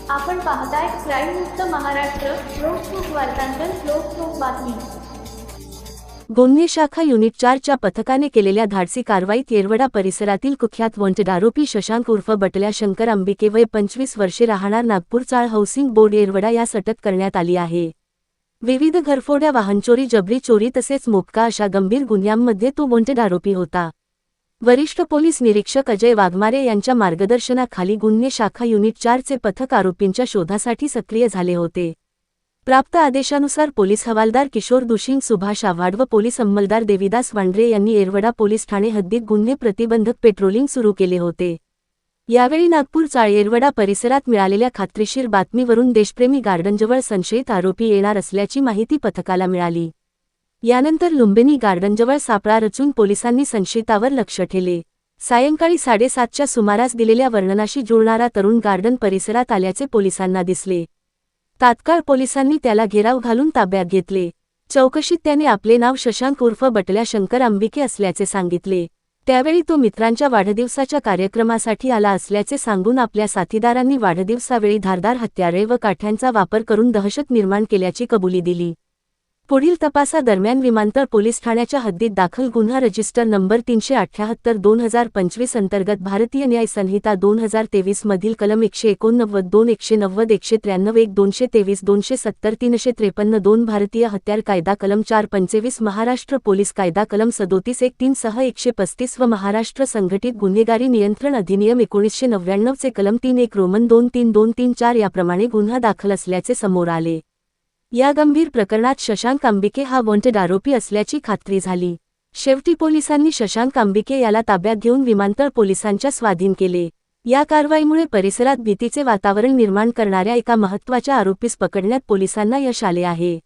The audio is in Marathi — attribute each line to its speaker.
Speaker 1: आपण पाहताय क्राईम मुक्त महाराष्ट्र. लोकसुख वार्तांकन, लोकसुख बातमी.
Speaker 2: गुन्हे शाखा युनिट 4 च्या पथकाने केलेल्या धाडसी कारवाईत येरवडा परिसरातील कुख्यात वॉन्टेड आरोपी शशांक उर्फ बटल्या शंकर अंबिके वय 25 वर्षे राहणार नागपूर चाळ हाऊसिंग बोर्ड येरवडा यास अटक करण्यात आली आहे. विविध घरफोड्या, वाहनचोरी, जबरी चोरी तसेच मोक्का अशा गंभीर गुन्ह्यांमध्ये तो वॉन्टेड आरोपी होता. वरिष्ठ पोलीस निरीक्षक अजय वाघमारे यांच्या मार्गदर्शनाखाली गुन्हे शाखा युनिट 4 चे पथक आरोपींच्या शोधासाठी सक्रिय झाले होते. प्राप्त आदेशानुसार पोलीस हवालदार किशोर दुशिंग, सुभाष आव्हाड व पोलीस अंमलदार देविदास वांड्रे यांनी येरवडा पोलीस ठाणे हद्दीत गुन्हे प्रतिबंधक पेट्रोलिंग सुरू केले होते. यावेळी नागपूर चाळ येरवडा परिसरात मिळालेल्या खात्रीशीर बातमीवरून देशप्रेमी गार्डनजवळ संशयित आरोपी येणार असल्याची माहिती पथकाला मिळाली. यानंतर लुंबिनी गार्डनजवळ सापळा रचून पोलिसांनी संशयितावर लक्ष ठेवले. सायंकाळी 7:30च्या सुमारास दिलेल्या वर्णनाशी जुळणारा तरुण गार्डन परिसरात आल्याचे पोलिसांना दिसले. तात्काळ पोलिसांनी त्याला घेराव घालून ताब्यात घेतले. चौकशीत त्याने आपले नाव शशांक उर्फ बटल्या शंकर अंबिके असल्याचे सांगितले. त्यावेळी तो मित्रांच्या वाढदिवसाच्या कार्यक्रमासाठी आला असल्याचे सांगून आपल्या साथीदारांनी वाढदिवसावेळी धारदार हत्यारे व काठ्यांचा वापर करून दहशत निर्माण केल्याची कबुली दिली. पुढील तपासादरम्यान विमानतळ पोलीस ठाण्याच्या हद्दीत दाखल गुन्हा रजिस्टर नंबर 378/2025 अंतर्गत भारतीय न्याय संहिता 2023 मधील कलम 189, 2, 190, 193, 1, 223, 270, 353, 2 भारतीय हत्यार कायदा कलम 425, महाराष्ट्र पोलीस कायदा कलम 37(1)(3) सह 135 व महाराष्ट्र संघटित गुन्हेगारी नियंत्रण अधिनियम 1999 चे कलम 3(1) रोमन 23234 याप्रमाणे गुन्हा दाखल असल्याचे समोर आले. या गंभीर प्रकरणात शशांक अंबिके हा वॉन्टेड आरोपी असल्याची खात्री झाली. शेवटी पोलिसांनी शशांक अंबिके याला ताब्यात घेऊन विमानतळ पोलिसांच्या स्वाधीन केले. या कारवाईमुळे परिसरात भीतीचे वातावरण निर्माण करणाऱ्या एका महत्त्वाच्या आरोपीस पकडण्यात पोलिसांना यश आले आहे.